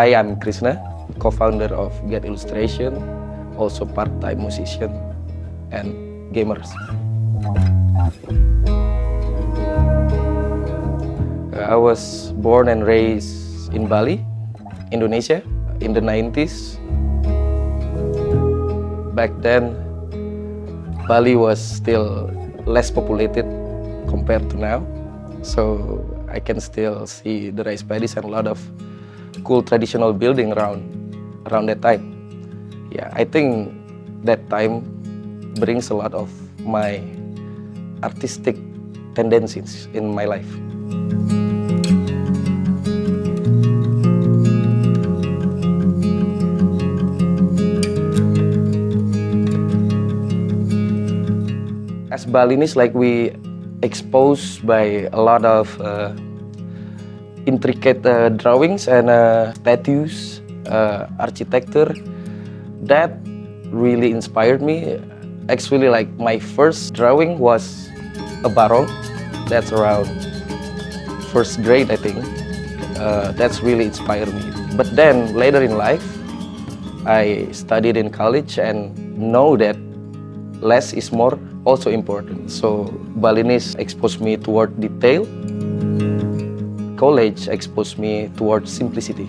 Hi, I'm Krisna, co-founder of Getillustrations, also part-time musician and gamers. I was born and raised in Bali, Indonesia, in the 90s. Back then, Bali was still less populated compared to now. So I can still see the rice paddies and a lot of cool traditional building around that time. Yeah, I think that time brings a lot of my artistic tendencies in my life. As Balinese, like we exposed by a lot of intricate drawings and statues, architecture, that really inspired me. Actually, like my first drawing was a barrel. That's around first grade, I think. That's really inspired me. But then later in life, I studied in college and know that less is more also important. So Balinese exposed me toward detail. College exposed me toward simplicity.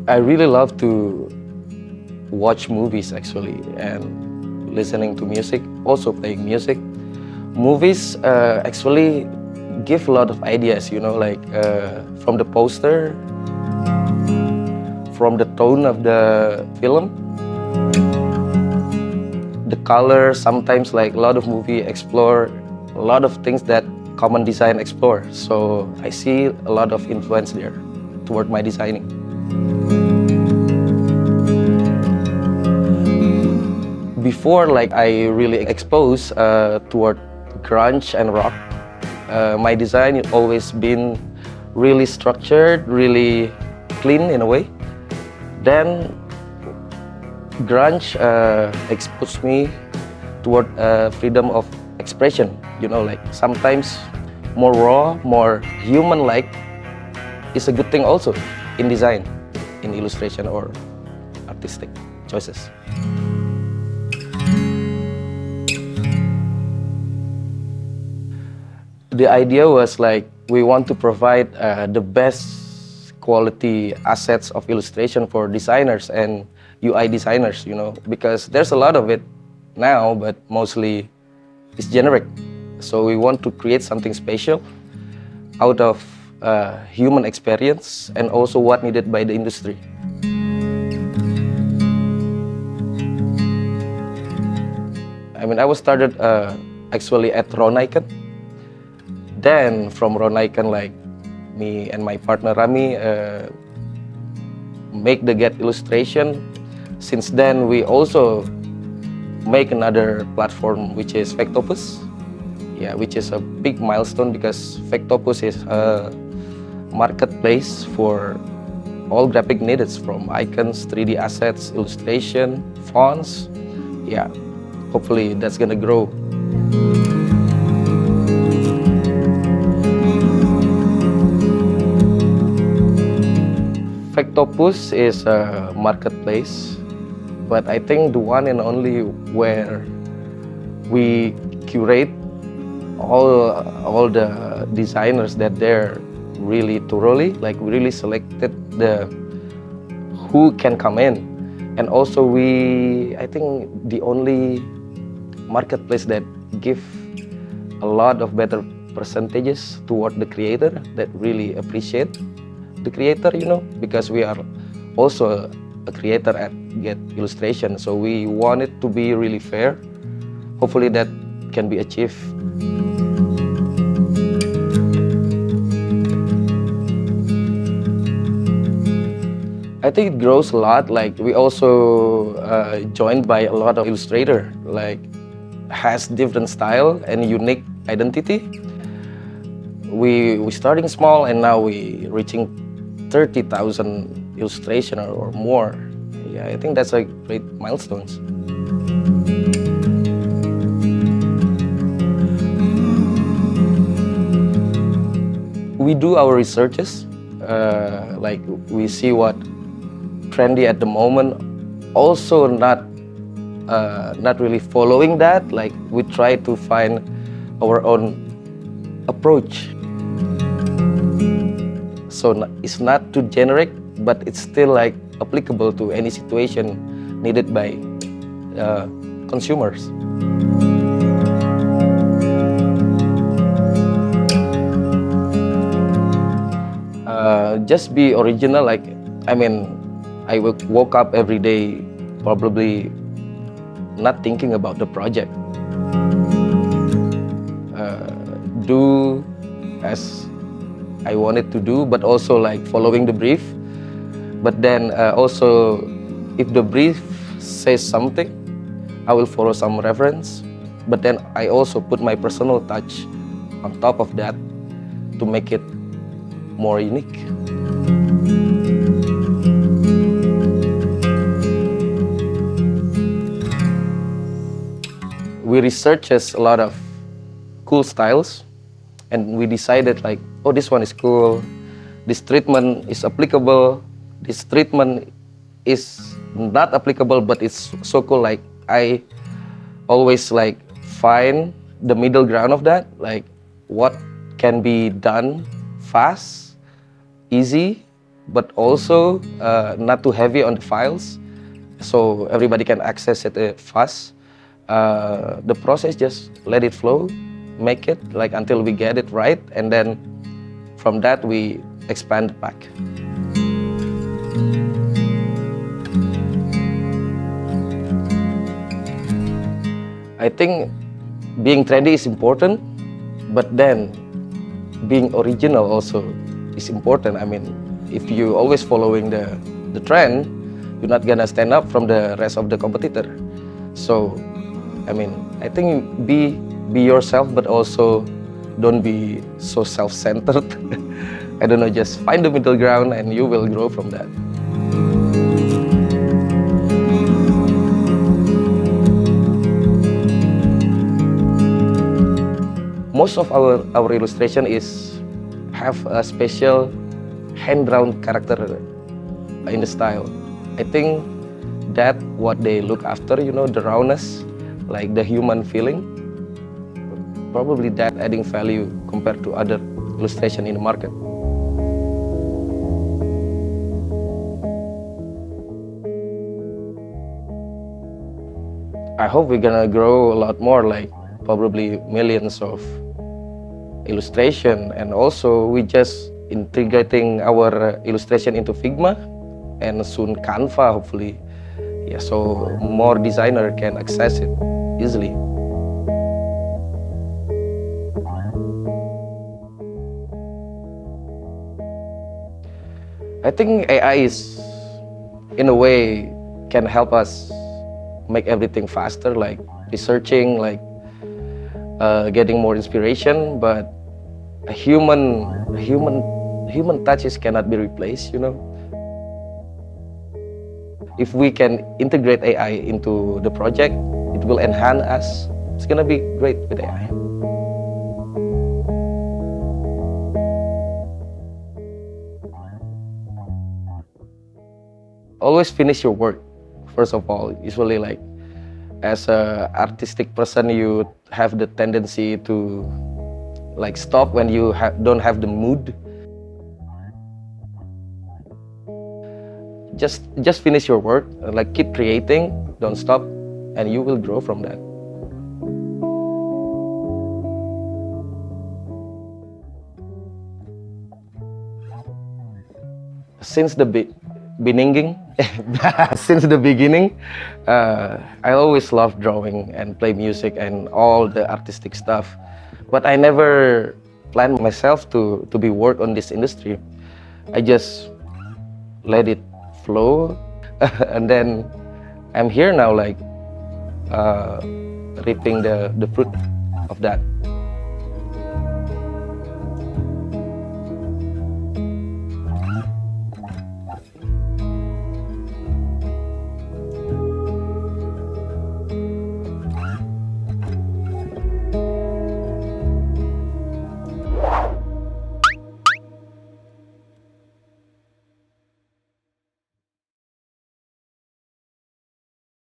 I really love to watch movies actually and listening to music, also playing music. Movies actually give a lot of ideas, you know, like from the poster, from the tone of the film, the color. Sometimes like a lot of movie explore a lot of things that common design explore. So I see a lot of influence there toward my designing. Before, like I really exposed toward grunge and rock. My design has always been really structured, really clean in a way. Then grunge exposed me toward freedom of expression. You know, like sometimes more raw, more human-like is a good thing also in design, in illustration or artistic choices. The idea was like we want to provide the best quality assets of illustration for designers and UI designers, you know, because there's a lot of it now, but mostly it's generic. So we want to create something special out of human experience and also what needed by the industry. I mean, I was started actually at Ronaikan. Then from Ronaikan, like me and my partner Rami make the Get Illustration. Since then, we also make another platform which is Vectopus. Yeah, which is a big milestone because Vectopus is a marketplace for all graphic needs from icons, 3D assets, illustration, fonts. Yeah, hopefully that's gonna grow. Vectopus is a marketplace, but I think the one and only where we curate all the designers that they're really thoroughly, like we really selected the who can come in, and also I think the only marketplace that give a lot of better percentages toward the creator that really appreciate the creator, you know, because we are also a creator at Get Illustration, so we want it to be really fair. Hopefully that can be achieved. I think it grows a lot. Like we also joined by a lot of Illustrator, like has different style and unique identity. We starting small and now we reaching 30,000 illustration or more. Yeah, I think that's a great milestone. we do our researches, like we see what trendy at the moment. Also not really following that. Like we try to find our own approach. So it's not too generic, but it's still like applicable to any situation needed by consumers. Just be original. Like, I mean, I woke up every day probably not thinking about the project. Do as I wanted to do, but also like following the brief. But then also, if the brief says something, I will follow some reference. But then I also put my personal touch on top of that to make it more unique. We researched a lot of cool styles, and we decided like, oh, this one is cool, this treatment is applicable, this treatment is not applicable, but it's so cool. Like I always like find the middle ground of that, like what can be done fast, easy, but also not too heavy on the files, so everybody can access it fast. The process, just let it flow, make it like until we get it right, and then from that we expand back. I think being trendy is important, but then being original also is important. I mean, if you always following the trend, you're not gonna stand up from the rest of the competitor. So, I mean, I think be yourself, but also don't be so self-centered. I don't know, just find the middle ground and you will grow from that. Most of our illustration have a special hand-drawn character in the style. I think that what they look after, you know, the rawness, like the human feeling, probably that adding value compared to other illustration in the market. I hope we're gonna grow a lot more, like probably millions of illustration, and also we just integrating our illustration into Figma and soon Canva, hopefully. Yeah, so more designer can access it easily. I think AI is, in a way, can help us make everything faster, like researching, like getting more inspiration, but a human touches cannot be replaced, you know. If we can integrate AI into the project, it will enhance us. It's gonna be great with AI. Always finish your work, first of all. Usually, like, as an artistic person, you have the tendency to like stop when you don't have the mood. Just finish your work, like keep creating, don't stop, and you will grow from that. Since the beginning, I always loved drawing and play music and all the artistic stuff. But I never planned myself to be work on this industry. I just let it flow, and then I'm here now, like reaping the fruit of that.